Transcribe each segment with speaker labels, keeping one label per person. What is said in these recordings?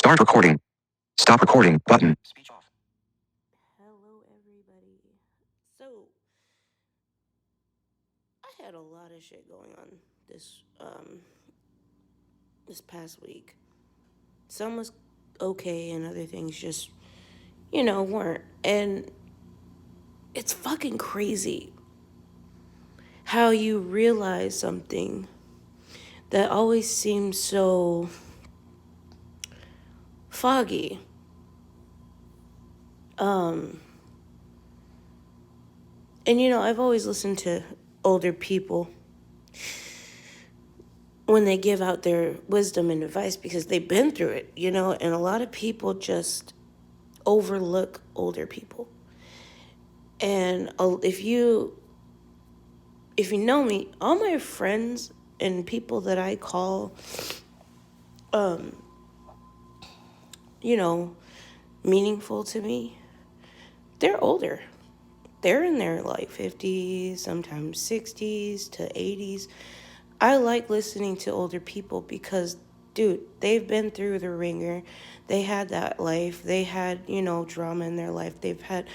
Speaker 1: Start recording. Stop recording button.
Speaker 2: Speech off. Hello, everybody. So, I had a lot of shit going on this past week. Some was okay, and other things just weren't. And it's fucking crazy how you realize something that always seems so foggy. And I've always listened to older people when they give out their wisdom and advice because they've been through it, and a lot of people just overlook older people. And if you know me, all my friends and people that I call meaningful to me, they're older. They're in their like 50s, sometimes 60s to 80s. I like listening to older people because, dude, they've been through the ringer. They had that life. They had, drama in their life. They've had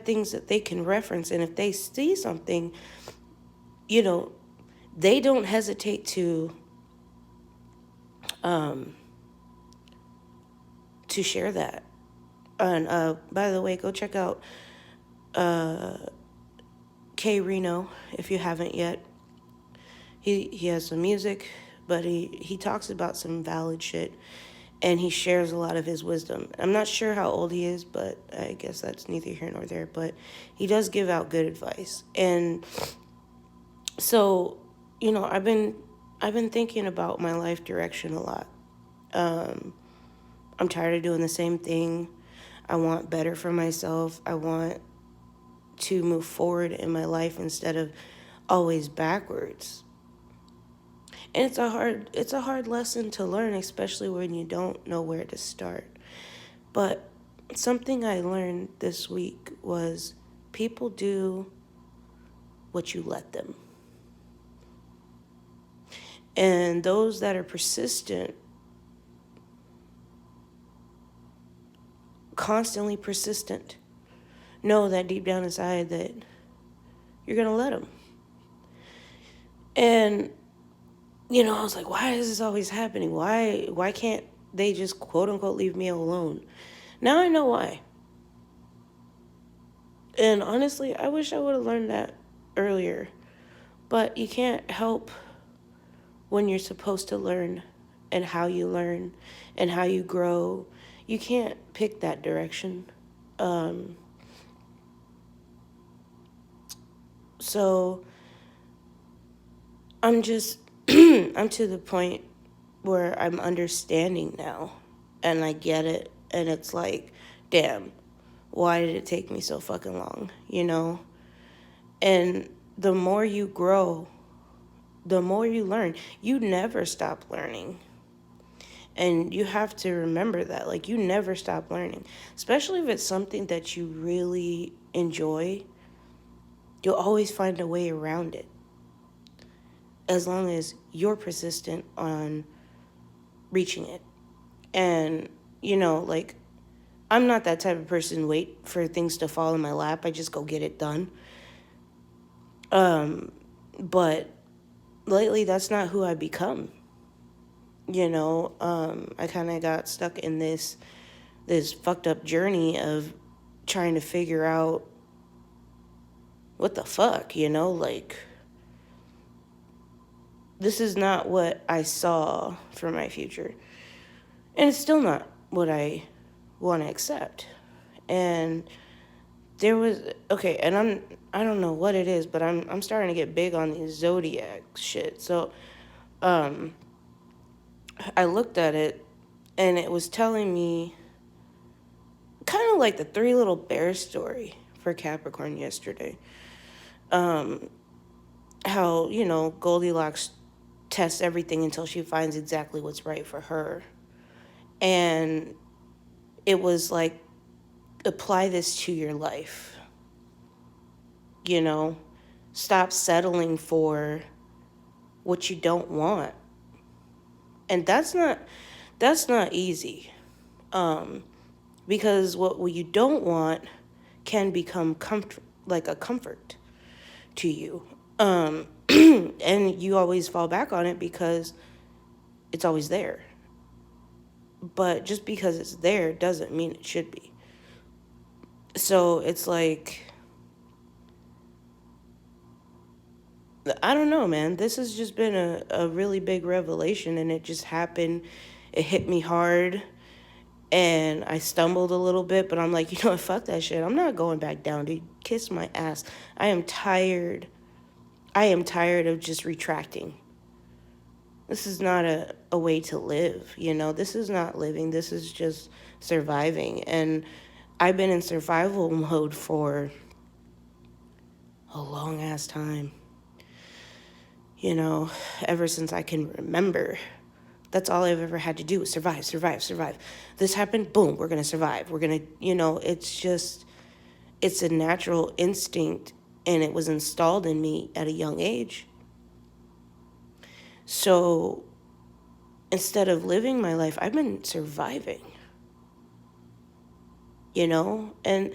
Speaker 2: things that they can reference. And if they see something, they don't hesitate to share that. And by the way, go check out K Reno if you haven't yet. He has some music, but he talks about some valid shit, and he shares a lot of his wisdom. I'm not sure how old he is, but I guess that's neither here nor there. But he does give out good advice, and so I've been thinking about my life direction a lot. I'm tired of doing the same thing. I want better for myself. I want to move forward in my life instead of always backwards. And it's a hard lesson to learn, especially when you don't know where to start. But something I learned this week was people do what you let them. And those that are persistent, constantly persistent, know that deep down inside that you're going to let them. And I was like, why is this always happening? Why can't they just quote unquote leave me alone? Now I know why. And honestly, I wish I would have learned that earlier. But you can't help when you're supposed to learn and how you learn and how you grow. You can't pick that direction. So I'm just, I'm to the point where I'm understanding now and I get it. And it's like, damn, why did it take me so fucking long, And the more you grow, the more you learn. You never stop learning. And you have to remember that. Like, you never stop learning. Especially if it's something that you really enjoy. You'll always find a way around it. As long as you're persistent on reaching it. And, like, I'm not that type of person, wait for things to fall in my lap. I just go get it done. But lately, that's not who I become. I kind of got stuck in this fucked up journey of trying to figure out what the fuck, like, this is not what I saw for my future. And it's still not what I want to accept. And there was, okay, and I don't know what it is, but I'm starting to get big on these zodiac shit. So I looked at it and it was telling me kind of like the Three Little Bears story for Capricorn yesterday. How, Goldilocks tests everything until she finds exactly what's right for her. And it was like, apply this to your life. Stop settling for what you don't want. And that's not That's not easy. Because what you don't want can become like a comfort to you. And you always fall back on it because it's always there. But just because it's there doesn't mean it should be. So it's like, I don't know, man. This has just been a really big revelation, and it just happened. It hit me hard, and I stumbled a little bit, but I'm like, you know what, fuck that shit. I'm not going back down, dude. Kiss my ass. I am tired. I am tired of just retracting. This is not a way to live, you know? This is not living. This is just surviving. And I've been in survival mode for a long ass time. You know, ever since I can remember. That's all I've ever had to do is survive, survive, survive. This happened, boom, we're going to survive. We're going to, you know, it's a natural instinct, and it was installed in me at a young age. So instead of living my life, I've been surviving, you know? And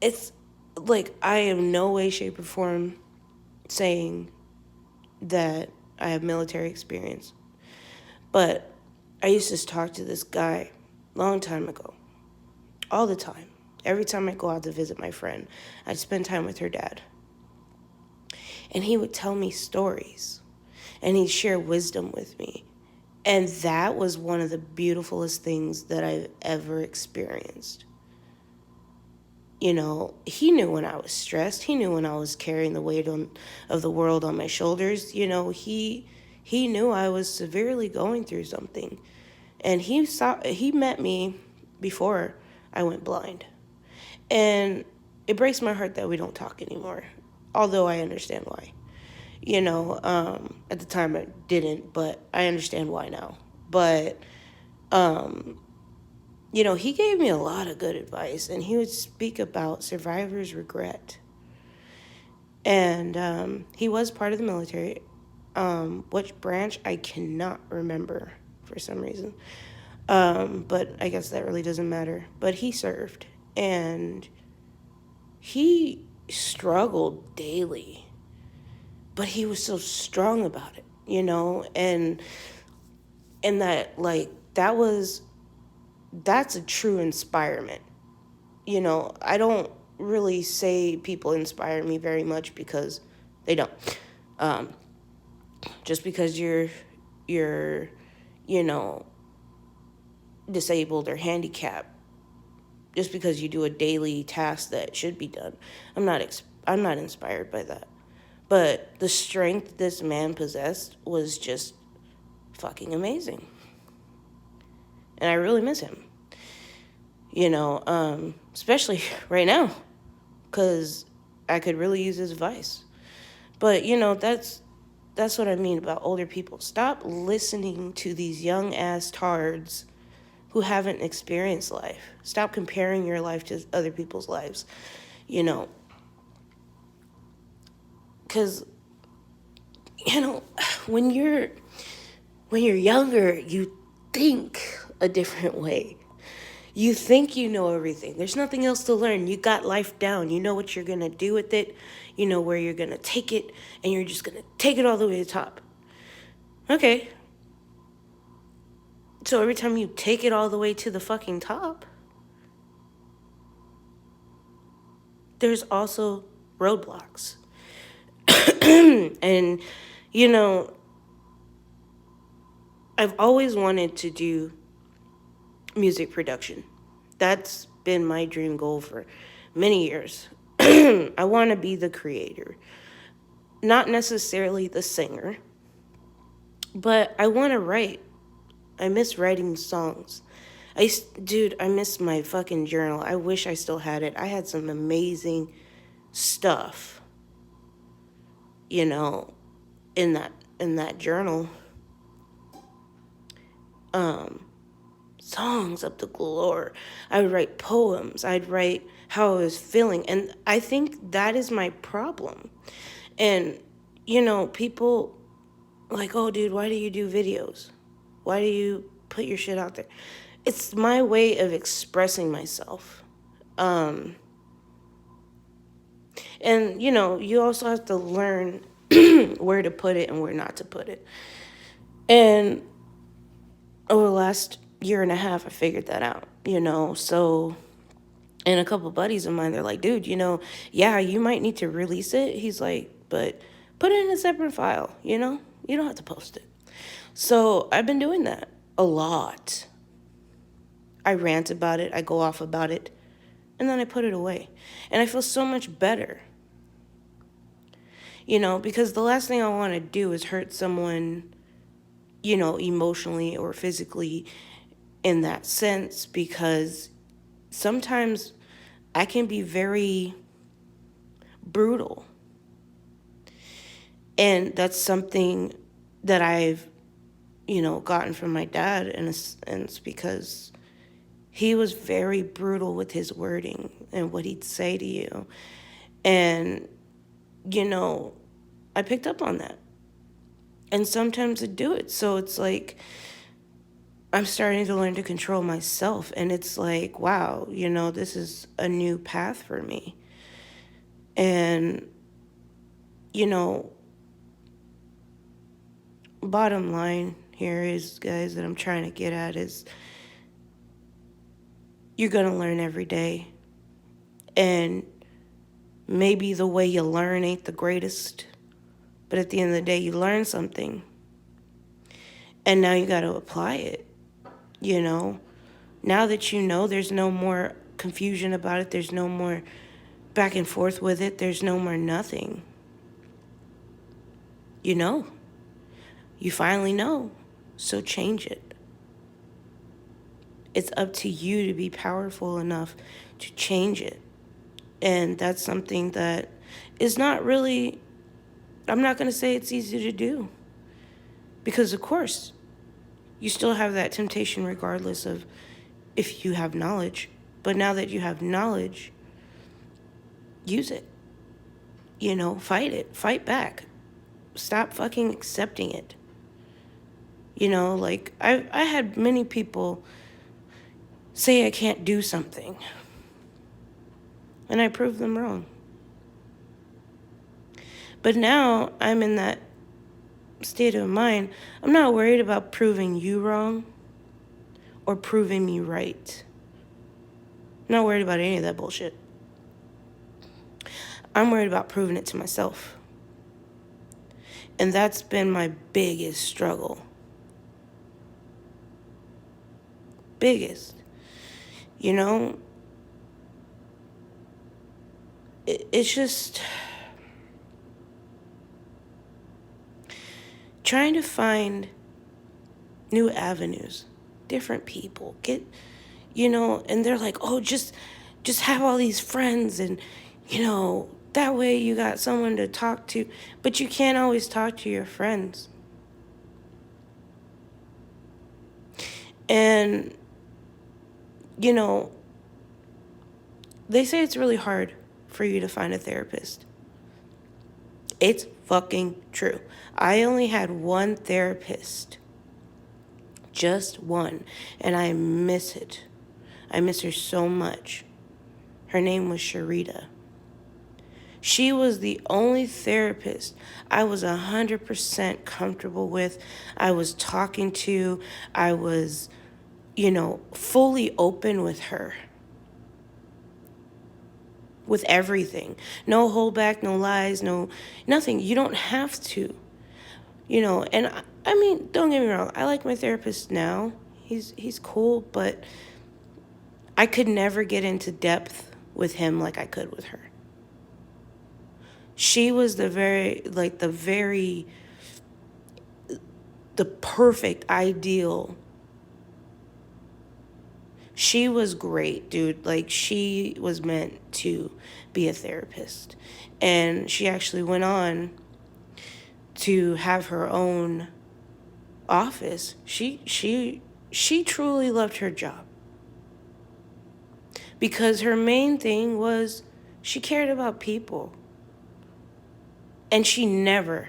Speaker 2: it's like, I am no way, shape, or form saying that I have military experience. But I used to talk to this guy long time ago, all the time. Every time I go out to visit my friend, I'd spend time with her dad. And he would tell me stories, and he'd share wisdom with me. And that was one of the beautifulest things that I've ever experienced. You know, he knew when I was stressed. He knew when I was carrying the weight of the world on my shoulders. You know, he knew I was severely going through something. And he met me before I went blind. And it breaks my heart that we don't talk anymore, although I understand why. You know, at the time I didn't, but I understand why now. But, you know, he gave me a lot of good advice, and he would speak about survivor's regret. And he was part of the military. Which branch, I cannot remember for some reason. But I guess that really doesn't matter. But he served, and he struggled daily, but he was so strong about it, you know? And that, like, that's a true inspirement. You know, I don't really say people inspire me very much because they don't. Just because you're, you know, disabled or handicapped, just because you do a daily task that should be done, I'm not inspired by that. But the strength this man possessed was just fucking amazing. And I really miss him. You know, especially right now, because I could really use his advice. But, you know, that's what I mean about older people. Stop listening to these young ass tards who haven't experienced life. Stop comparing your life to other people's lives, you know. Because, you know, when you're younger, you think a different way. You think you know everything. There's nothing else to learn. You got life down. You know what you're going to do with it. You know where you're going to take it, and you're just going to take it all the way to the top. Okay. So every time you take it all the way to the fucking top, there's also roadblocks. And, you know, I've always wanted to do music production. That's been my dream goal for many years. I want to be the creator, not necessarily the singer, but I want to write. I miss writing songs. Dude, I miss my fucking journal. I wish I still had it. I had some amazing stuff, you know, in that journal. Songs up to galore. I would write poems. I'd write how I was feeling. And I think that is my problem. And, you know, people like, oh, dude, why do you do videos? Why do you put your shit out there? It's my way of expressing myself. Um, and, you also have to learn where to put it and where not to put it. And over the last year and a half, I figured that out. So, and a couple buddies of mine, they're like, dude, yeah, you might need to release it. He's like, but put it in a separate file, You don't have to post it. So I've been doing that a lot. I rant about it, I go off about it, and then I put it away. And I feel so much better. Because the last thing I want to do is hurt someone, emotionally or physically in that sense, because sometimes I can be very brutal. And that's something that I've, gotten from my dad, and it's because he was very brutal with his wording and what he'd say to you. And, I picked up on that. And sometimes I do it. So it's like I'm starting to learn to control myself. And it's like, wow, this is a new path for me. And, bottom line here is, guys, that I'm trying to get at is you're going to learn every day. And maybe the way you learn ain't the greatest, but at the end of the day, you learn something. And now you got to apply it, Now that there's no more confusion about it. There's no more back and forth with it. There's no more nothing. You finally know. So change it. It's up to you to be powerful enough to change it. And that's something that is not really, I'm not going to say it's easy to do. Because, of course, you still have that temptation regardless of if you have knowledge. But now that you have knowledge, use it. Fight it. Fight back. Stop fucking accepting it. Like I had many people say I can't do something. And I proved them wrong. But now I'm in that state of mind. I'm not worried about proving you wrong or proving me right. I'm not worried about any of that bullshit. I'm worried about proving it to myself. And that's been my biggest struggle. Biggest. It's just trying to find new avenues, different people. And they're like, oh, just have all these friends and, that way you got someone to talk to. But you can't always talk to your friends. And, they say it's really hard for you to find a therapist. It's fucking true. I only had one therapist. Just one. And I miss it. I miss her so much. Her name was Sharita. She was the only therapist I was 100% comfortable with. I was talking to. I was, fully open with her. With everything. No holdback, no lies, nothing. You don't have to. And I mean, don't get me wrong. I like my therapist now. He's cool, but I could never get into depth with him like I could with her. She was the perfect ideal. She was great, dude. Like, she was meant to be a therapist. And she actually went on to have her own office. She truly loved her job. Because her main thing was she cared about people. And she never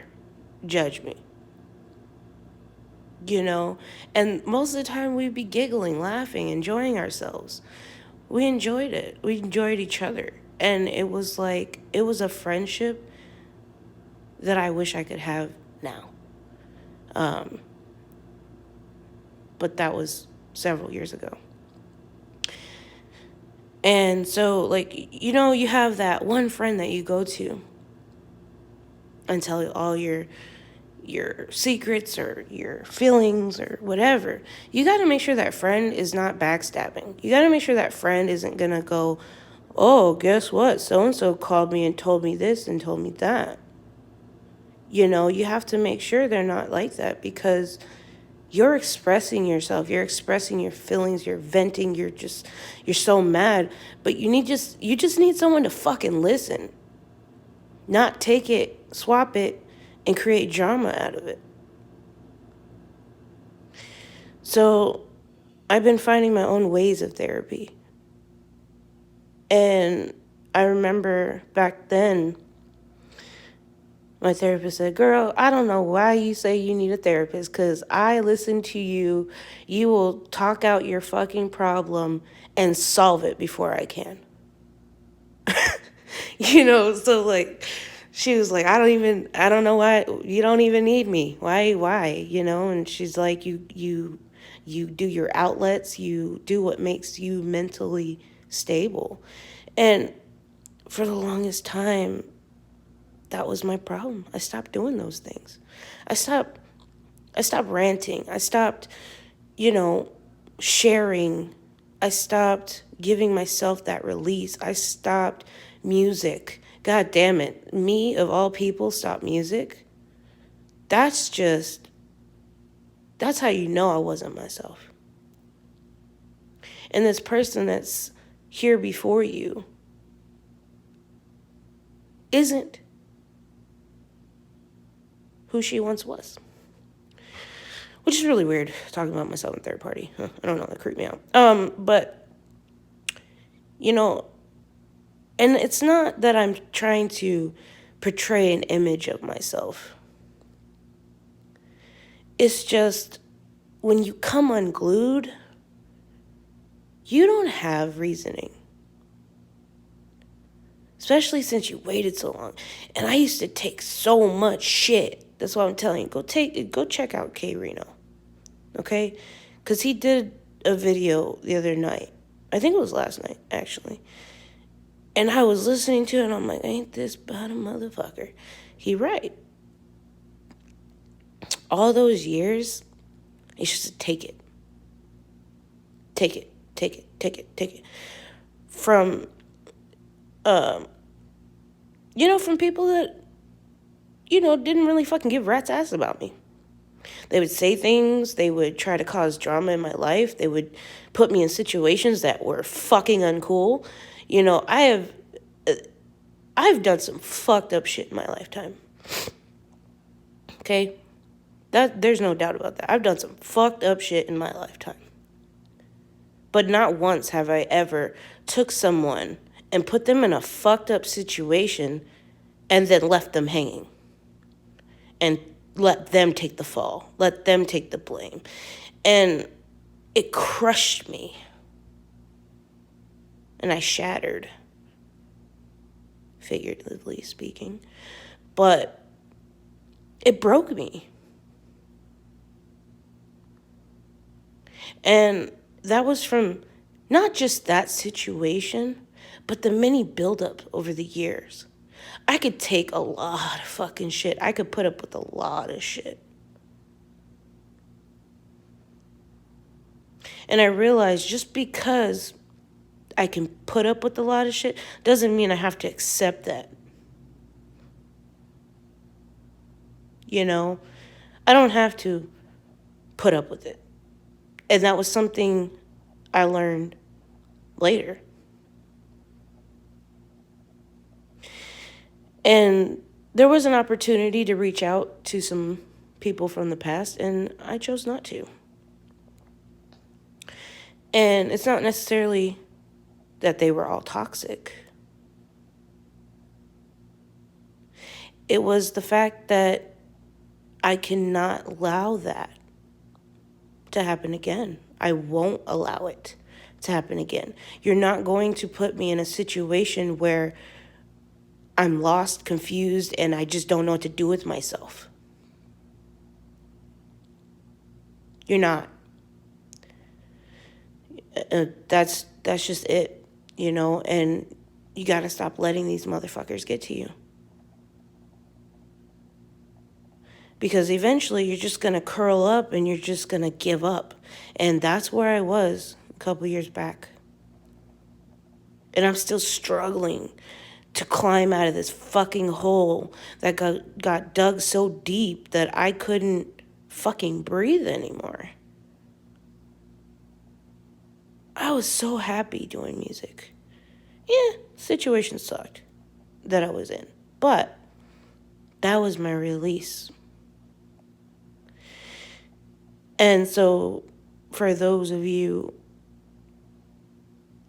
Speaker 2: judged me. you know? And most of the time we'd be giggling, laughing, enjoying ourselves. We enjoyed it. We enjoyed each other. And it was like, it was a friendship that I wish I could have now. But that was several years ago. And so, like, you know, you have that one friend that you go to and tell all your secrets or your feelings or whatever. You got to make sure that friend is not backstabbing. You got to make sure that friend isn't going to go, "Oh, guess what? So and so called me and told me this and told me that." You know, you have to make sure they're not like that, because you're expressing yourself, you're expressing your feelings, you're venting, you're so mad, but you just need someone to fucking listen, not take it, swap it, and create drama out of it. So I've been finding my own ways of therapy. And I remember back then, my therapist said, "Girl, I don't know why you say you need a therapist, because I listen to you. You will talk out your fucking problem and solve it before I can." You know, so like, she was like, I don't know why you don't even need me. Why, you know? And she's like, you do your outlets, you do what makes you mentally stable. And for the longest time, that was my problem. I stopped doing those things. I stopped I stopped ranting. I stopped, you know, sharing. I stopped giving myself that release. I stopped music. God damn it. Me, of all people, stop music. That's just, that's how you know I wasn't myself. And this person that's here before you isn't who she once was. Which is really weird, talking about myself in third party. I don't know, that creeped me out. But, you know, and it's not that I'm trying to portray an image of myself. It's just, when you come unglued, you don't have reasoning. Especially since you waited so long. And I used to take so much shit. That's why I'm telling you, go check out K Reno. Okay? Because he did a video the other night. I think it was last night, actually. And I was listening to it, and I'm like, ain't this about a motherfucker? He right. All those years, it's just to take it. Take it, take it, take it, take it. From, you know, from people that, you know, didn't really fucking give rat's ass about me. They would say things, they would try to cause drama in my life, they would put me in situations that were fucking uncool. You know, I've done some fucked up shit in my lifetime. Okay? There's no doubt about that. I've done some fucked up shit in my lifetime. But not once have I ever took someone and put them in a fucked up situation and then left them hanging. And let them take the fall. Let them take the blame. And it crushed me. And I shattered, figuratively speaking. But it broke me. And that was from not just that situation, but the many buildup over the years. I could take a lot of fucking shit. I could put up with a lot of shit. And I realized, just because I can put up with a lot of shit doesn't mean I have to accept that. You know, I don't have to put up with it. And that was something I learned later. And there was an opportunity to reach out to some people from the past, and I chose not to. And it's not necessarily that they were all toxic. It was the fact that I cannot allow that to happen again. I won't allow it to happen again. You're not going to put me in a situation where I'm lost, confused, and I just don't know what to do with myself. You're not. That's just it, and you got to stop letting these motherfuckers get to you. Because eventually you're just going to curl up and you're just going to give up. And that's where I was a couple years back. And I'm still struggling to climb out of this fucking hole that got dug so deep that I couldn't fucking breathe anymore. I was so happy doing music. Yeah, situation sucked that I was in. But that was my release. And so for those of you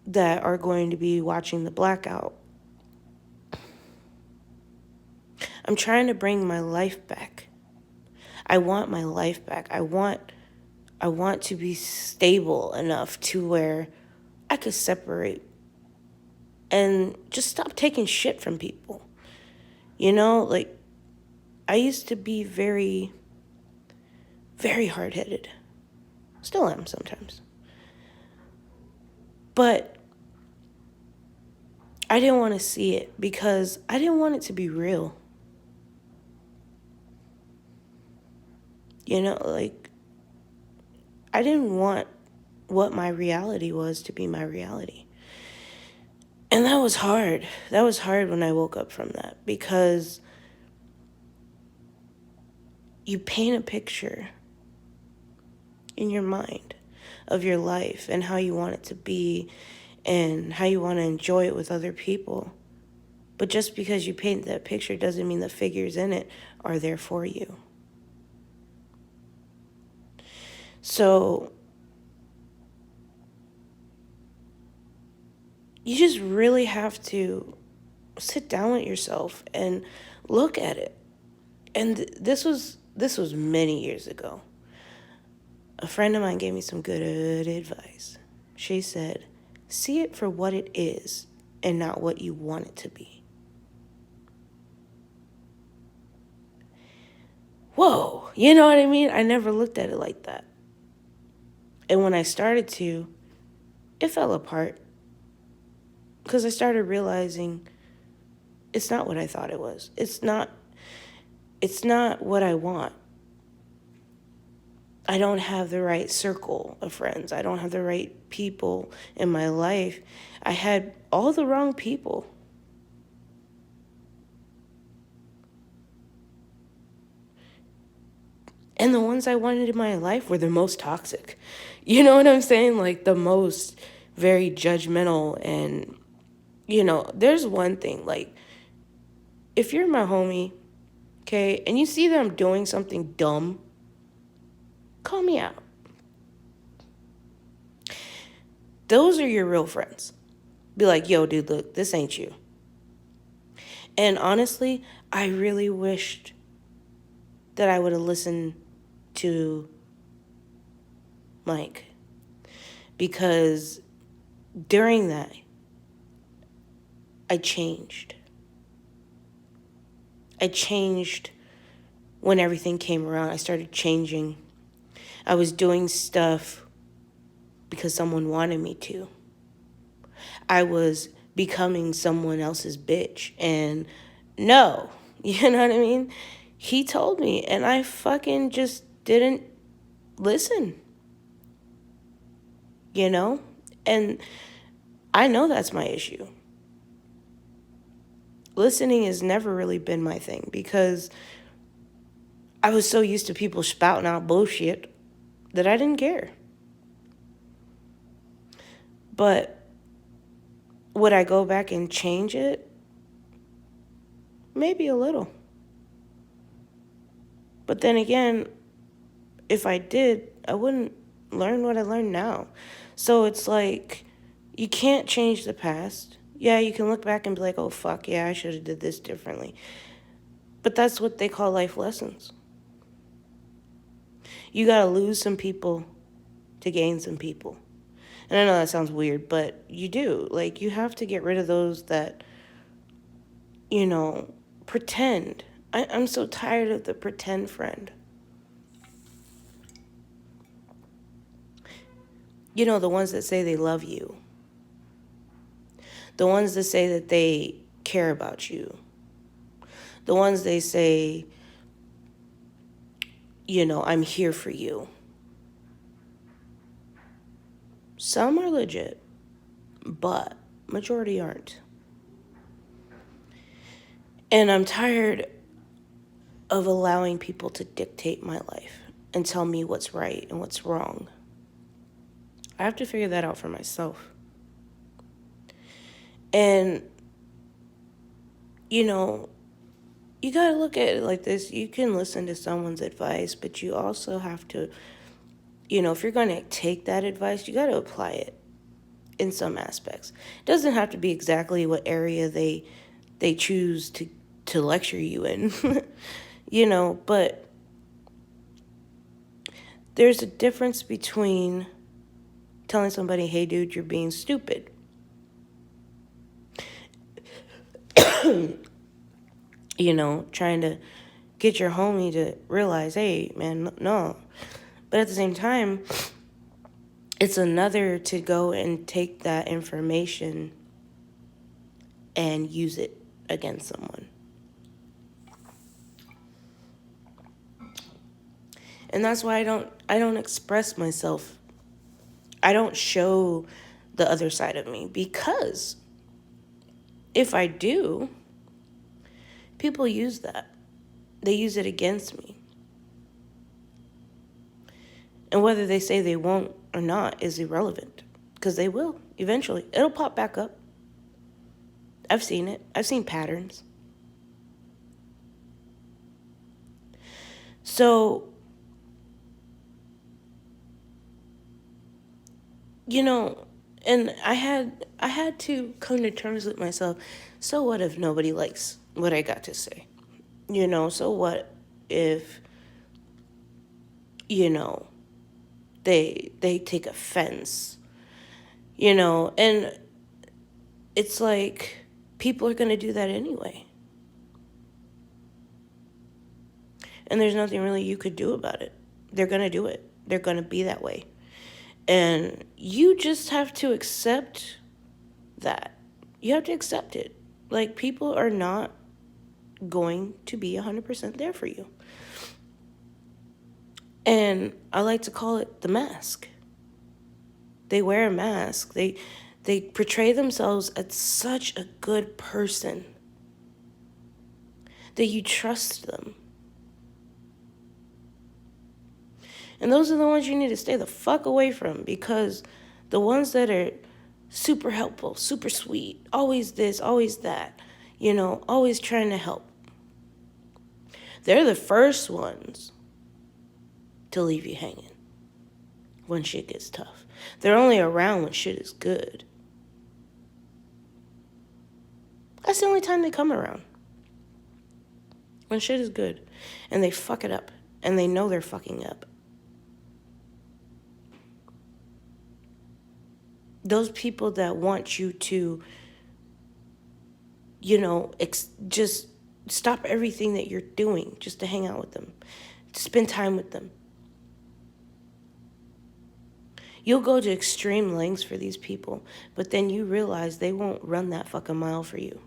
Speaker 2: that are going to be watching the blackout, I'm trying to bring my life back. I want my life back. I want to be stable enough to where I could separate and just stop taking shit from people. Like, I used to be very, very hard-headed. Still am sometimes. But I didn't want to see it because I didn't want it to be real. Like, I didn't want what my reality was to be my reality. And that was hard. That was hard when I woke up from that, because you paint a picture in your mind of your life and how you want it to be and how you want to enjoy it with other people. But just because you paint that picture doesn't mean the figures in it are there for you. So you just really have to sit down with yourself and look at it. And this was many years ago. A friend of mine gave me some good advice. She said, see it for what it is and not what you want it to be. Whoa, you know what I mean? I never looked at it like that. And when I started to, it fell apart. Because I started realizing it's not what I thought it was. It's not what I want. I don't have the right circle of friends. I don't have the right people in my life. I had all the wrong people. And the ones I wanted in my life were the most toxic. You know what I'm saying? Like, the most very judgmental. And, there's one thing. Like, if you're my homie, okay, and you see them doing something dumb, call me out. Those are your real friends. Be like, yo, dude, look, this ain't you. And honestly, I really wished that I would have listened to Mike. Because during that, I changed. I changed when everything came around. I started changing. I was doing stuff because someone wanted me to. I was becoming someone else's bitch. And no, you know what I mean? He told me, and I fucking just didn't listen. And I know that's my issue. Listening has never really been my thing because I was so used to people spouting out bullshit that I didn't care. But would I go back and change it? Maybe a little. But then again, if I did, I wouldn't learn what I learned now. So it's like, you can't change the past. Yeah, you can look back and be like, oh, fuck, yeah, I should have did this differently. But that's what they call life lessons. You gotta lose some people to gain some people. And I know that sounds weird, but you do. Like, you have to get rid of those that, you know, pretend. I'm so tired of the pretend friend. You know, the ones that say they love you, the ones that say that they care about you, the ones they say, you know, I'm here for you. Some are legit, but majority aren't. And I'm tired of allowing people to dictate my life and tell me what's right and what's wrong. I have to figure that out for myself. And, you know, you got to look at it like this. You can listen to someone's advice, but you also have to, you know, if you're going to take that advice, you got to apply it in some aspects. It doesn't have to be exactly what area they choose to lecture you in, you know, but there's a difference between telling somebody, hey, dude, you're being stupid. You know, trying to get your homie to realize, hey, man, no. But at the same time, it's another to go and take that information and use it against someone. And that's why I don't express myself. I don't show the other side of me, because if I do, people use that. They use it against me. And whether they say they won't or not is irrelevant, because they will eventually. It'll pop back up. I've seen it. I've seen patterns. So, you know, and I had to come to terms with myself. So what if nobody likes what I got to say? You know, so what if, you know, they take offense? You know, and it's like people are going to do that anyway. And there's nothing really you could do about it. They're going to do it. They're going to be that way. And you just have to accept that. You have to accept it. Like, people are not going to be 100% there for you. And I like to call it the mask. They wear a mask. They portray themselves as such a good person that you trust them. And those are the ones you need to stay the fuck away from, because the ones that are super helpful, super sweet, always this, always that, you know, always trying to help, they're the first ones to leave you hanging when shit gets tough. They're only around when shit is good. That's the only time they come around. When shit is good. And they fuck it up. And they know they're fucking up. Those people that want you to, you know, just stop everything that you're doing just to hang out with them, to spend time with them. You'll go to extreme lengths for these people, but then you realize they won't run that fucking mile for you.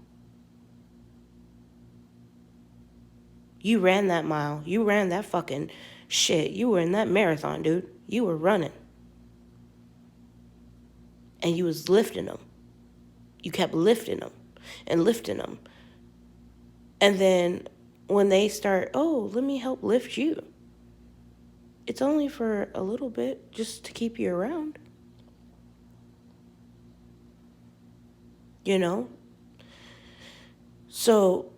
Speaker 2: You ran that mile. You ran that fucking shit. You were in that marathon, dude. You were running. And you was lifting them. You kept lifting them and lifting them. And then when they start, oh, let me help lift you, it's only for a little bit, just to keep you around. You know? So,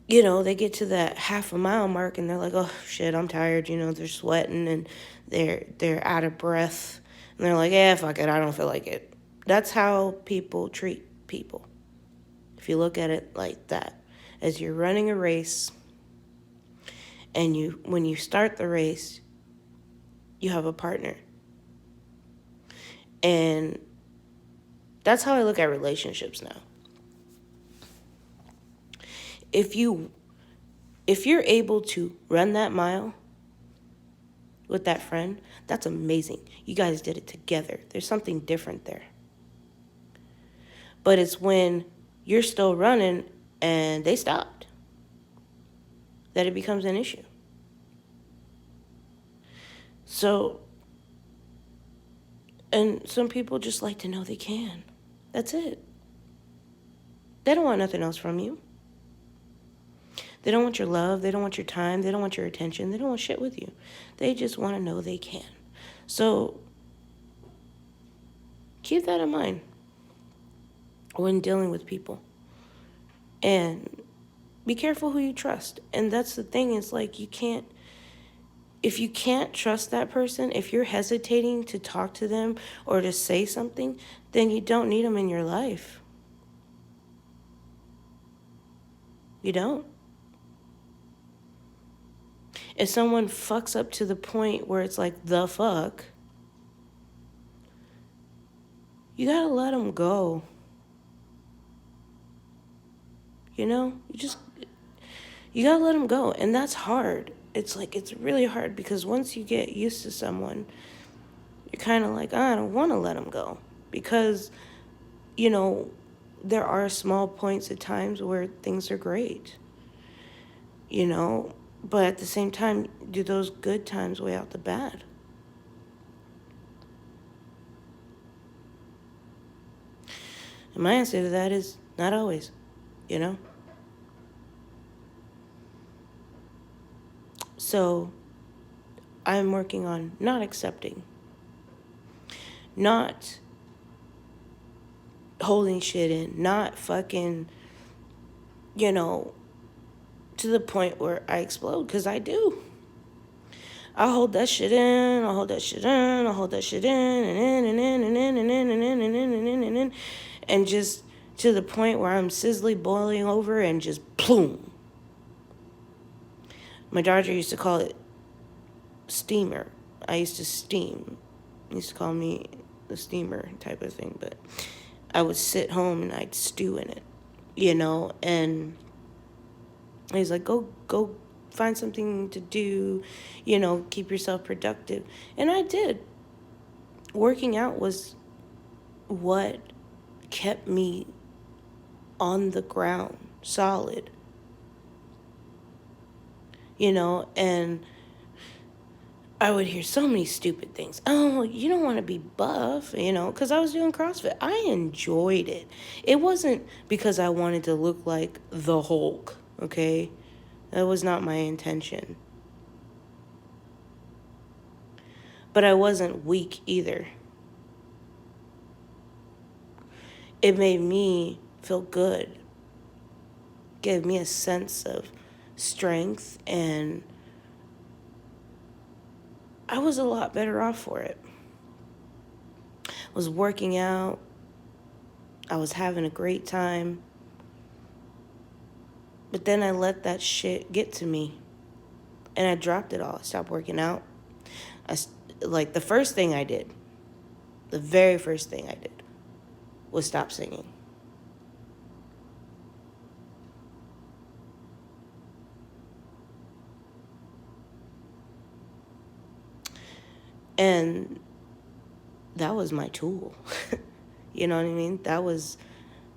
Speaker 2: you know, they get to that half a mile mark and they're like, oh shit, I'm tired. You know, they're sweating and they're out of breath. And they're like, yeah, fuck it, I don't feel like it. That's how people treat people. If you look at it like that, as you're running a race, and when you start the race, you have a partner. And that's how I look at relationships now. If you're able to run that mile with that friend, that's amazing. You guys did it together. There's something different there. But it's when you're still running and they stopped that it becomes an issue. So, and some people just like to know they can. That's it. They don't want nothing else from you. They don't want your love. They don't want your time. They don't want your attention. They don't want shit with you. They just want to know they can. So keep that in mind when dealing with people. And be careful who you trust. And that's the thing, is like, if you can't trust that person, if you're hesitating to talk to them or to say something, then you don't need them in your life. You don't. If someone fucks up to the point where it's like the fuck, you gotta let them go. You know? You gotta let them go. And that's hard. It's really hard, because once you get used to someone, you're kind of like, I don't want to let them go. Because, there are small points at times where things are great. But at the same time, do those good times weigh out the bad? And my answer to that is not always, So I'm working on not accepting, not holding shit in, not fucking, to the point where I explode, because I do. I hold that shit in, I hold that shit in, I hold that shit in, and in, and in, and in, and in, and in, and in, and in, and in, and just to the point where I'm sizzling, boiling over, and just plume. My daughter used to call it steamer. I used to steam. He used to call me the steamer type of thing, but I would sit home and I'd stew in it, and he's like, go find something to do, keep yourself productive. And I did. Working out was what kept me on the ground, solid, and I would hear so many stupid things. Oh, you don't want to be buff, because I was doing CrossFit. I enjoyed it. It wasn't because I wanted to look like the Hulk, okay? That was not my intention. But I wasn't weak either. It made me feel good. Gave me a sense of strength, and I was a lot better off for it. I was working out. I was having a great time. But then I let that shit get to me. And I dropped it all. I stopped working out. The first thing I did, the very first thing I did, was stop singing. And that was my tool. You know what I mean? That was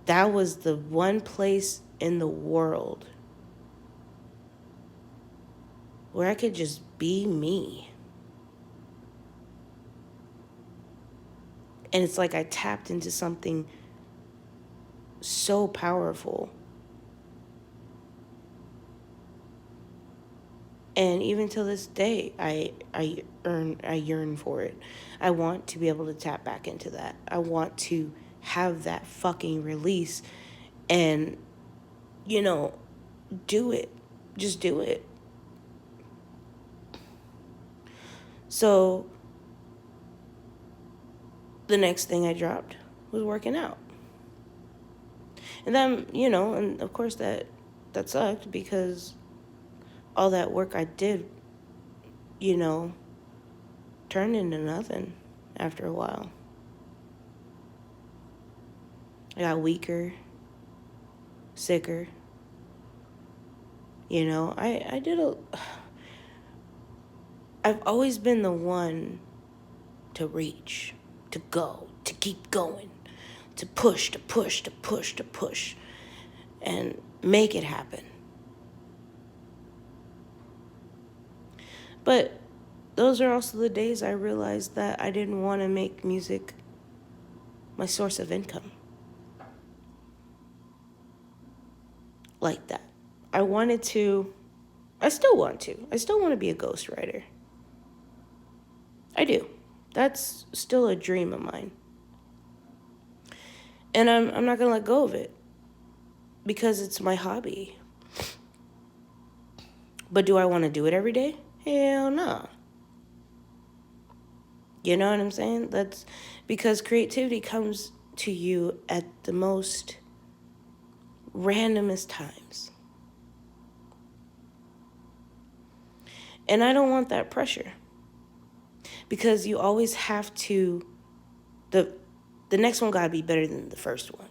Speaker 2: the one place in the world where I could just be me. And it's like I tapped into something so powerful. And even till this day, I yearn for it. I want to be able to tap back into that. I want to have that fucking release and, do it. Just do it. So the next thing I dropped was working out. And then, and of course that sucked, because all that work I did, turned into nothing after a while. I got weaker, sicker. You know, I've always been the one to reach, to go, to keep going, to push, and make it happen. But those are also the days I realized that I didn't want to make music my source of income like that. I still want to be a ghostwriter. I do. That's still a dream of mine. And I'm not going to let go of it because it's my hobby. But do I want to do it every day? Hell no. You know what I'm saying? That's because creativity comes to you at the most randomest times. And I don't want that pressure. Because you always have to, the next one got to be better than the first one.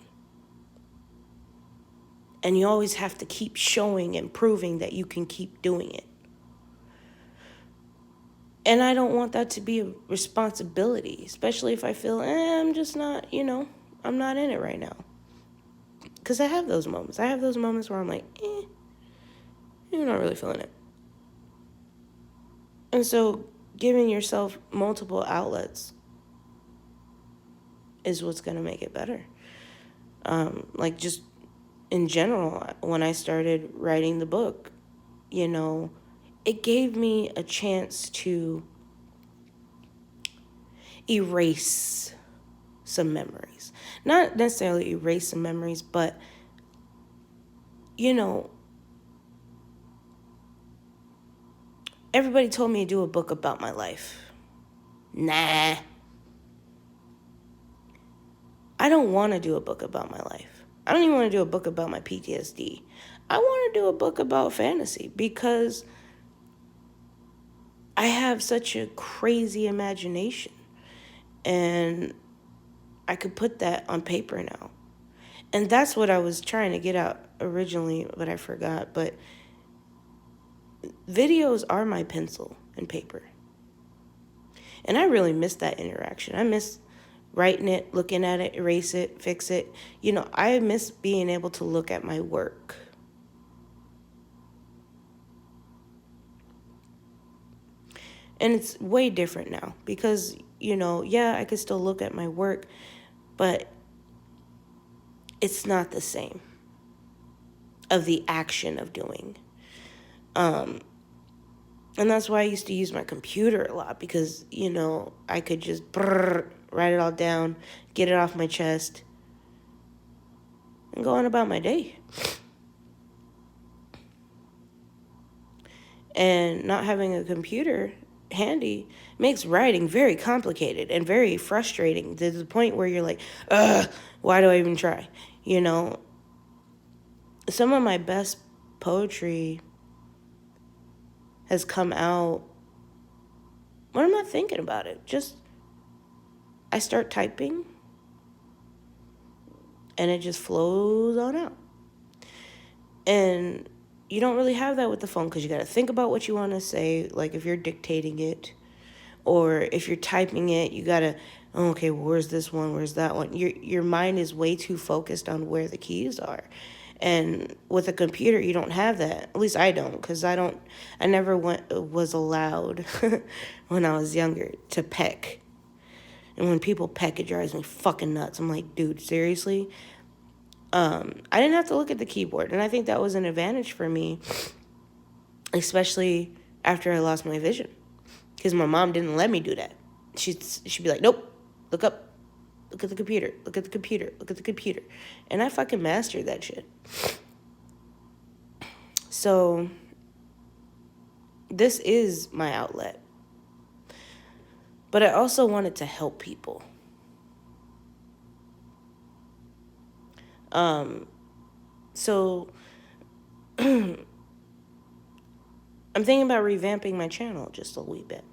Speaker 2: And you always have to keep showing and proving that you can keep doing it. And I don't want that to be a responsibility, especially if I feel, I'm just not, I'm not in it right now. Because I have those moments. I have those moments where I'm like, you're not really feeling it. And so giving yourself multiple outlets is what's going to make it better. Like just in general, when I started writing the book, it gave me a chance to erase some memories. Not necessarily erase some memories, but, everybody told me to do a book about my life. Nah. I don't want to do a book about my life. I don't even want to do a book about my PTSD. I want to do a book about fantasy because I have such a crazy imagination. And I could put that on paper now. And that's what I was trying to get out originally, but I forgot. But videos are my pencil and paper. And I really miss that interaction. I miss writing it, looking at it, erase it, fix it. I miss being able to look at my work. And it's way different now because, I could still look at my work, but it's not the same of the action of doing. And that's why I used to use my computer a lot because, I could just write it all down, get it off my chest, and go on about my day. And not having a computer handy makes writing very complicated and very frustrating to the point where you're like, why do I even try? Some of my best poetry has come out when I'm not thinking about it. Just, I start typing and it just flows on out. And you don't really have that with the phone because you got to think about what you want to say, like if you're dictating it. Or if you're typing it, you got to, okay, well, where's this one? Where's that one? Your mind is way too focused on where the keys are. And with a computer, you don't have that. At least I don't, because I never was allowed when I was younger to peck. And when people peck, it drives me fucking nuts. I'm like, dude, seriously? I didn't have to look at the keyboard. And I think that was an advantage for me, especially after I lost my vision. Because my mom didn't let me do that. She'd be like, nope, look up. Look at the computer. Look at the computer. Look at the computer. And I fucking mastered that shit. So this is my outlet. But I also wanted to help people. So I'm thinking about revamping my channel just a wee bit.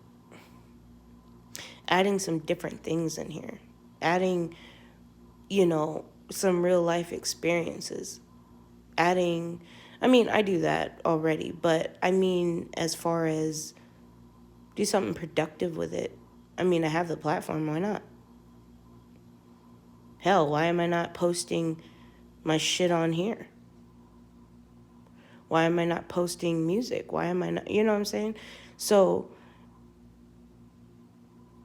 Speaker 2: adding some different things in here, adding, some real life experiences, adding, I mean, I do that already, but I mean, as far as do something productive with it. I mean, I have the platform, why not? Hell, why am I not posting my shit on here? Why am I not posting music? Why am I not, you know what I'm saying? So,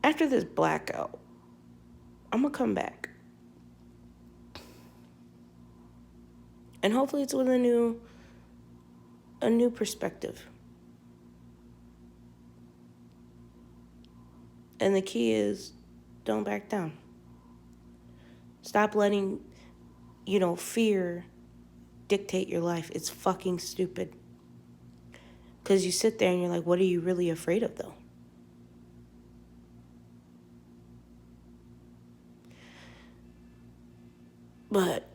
Speaker 2: after this blackout, I'm gonna come back. And hopefully it's with a new perspective. And the key is don't back down. Stop letting, fear dictate your life. It's fucking stupid. Because you sit there and you're like, what are you really afraid of, though? But,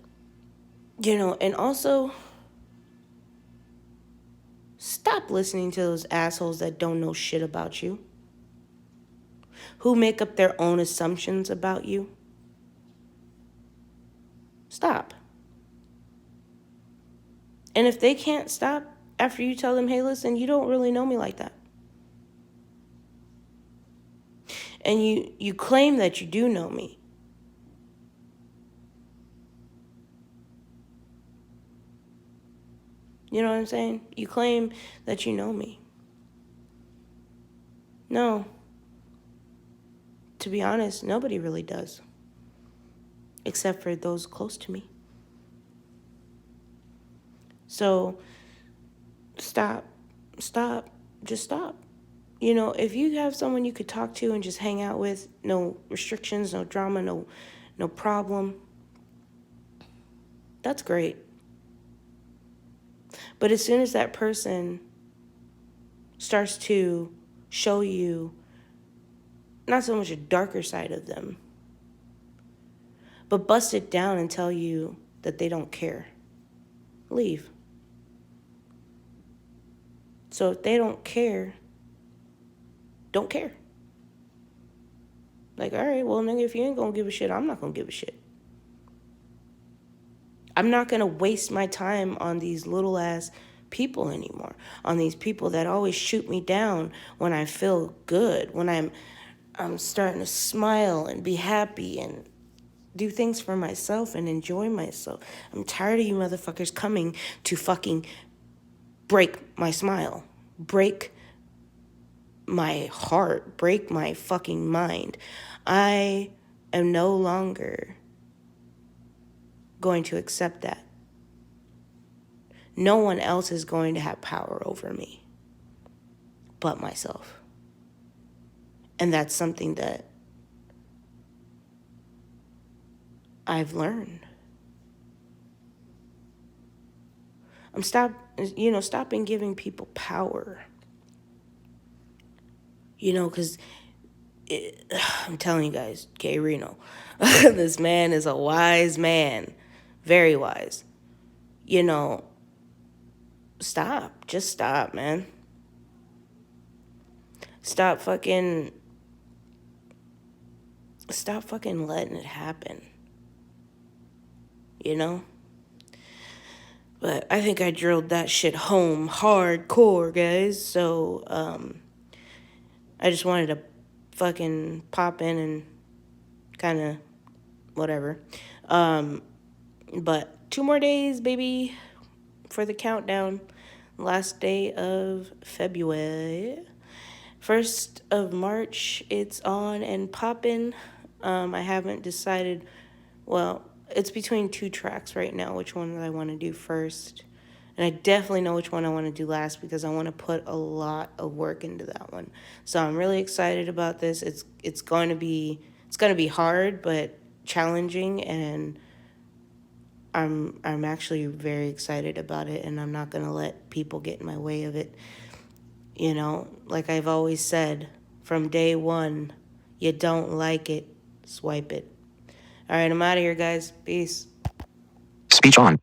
Speaker 2: and also stop listening to those assholes that don't know shit about you, who make up their own assumptions about you. Stop. And if they can't stop after you tell them, hey, listen, you don't really know me like that. And you claim that you do know me. You know what I'm saying? You claim that you know me. No. To be honest, nobody really does. Except for those close to me. So, stop. Just stop. If you have someone you could talk to and just hang out with, no restrictions, no drama, no problem, that's great. But as soon as that person starts to show you not so much a darker side of them, but bust it down and tell you that they don't care, leave. So if they don't care, don't care. Like, all right, well, nigga, if you ain't gonna give a shit, I'm not gonna give a shit. I'm not gonna waste my time on these little ass people anymore, on these people that always shoot me down when I feel good, when I'm starting to smile and be happy and do things for myself and enjoy myself. I'm tired of you motherfuckers coming to fucking break my smile, break my heart, break my fucking mind. I am no longer going to accept that. No one else is going to have power over me but myself. And that's something that I've learned. I'm stopping giving people power. Because I'm telling you guys, K. Reno, this man is a wise man, very wise. Just stop, man. Stop fucking letting it happen. But I think I drilled that shit home hardcore, guys. So, I just wanted to fucking pop in and kind of whatever. But 2 more days, baby, for the countdown. Last day of February. 1st of March, it's on and popping. I haven't decided, well, it's between 2 tracks right now, which one I want to do first. And I definitely know which one I want to do last because I want to put a lot of work into that one. So I'm really excited about this. It's going to be hard but challenging, and I'm actually very excited about it, and I'm not going to let people get in my way of it. Like I've always said, from day one, you don't like it, swipe it. All right, I'm out of here, guys. Peace.
Speaker 1: Speech on.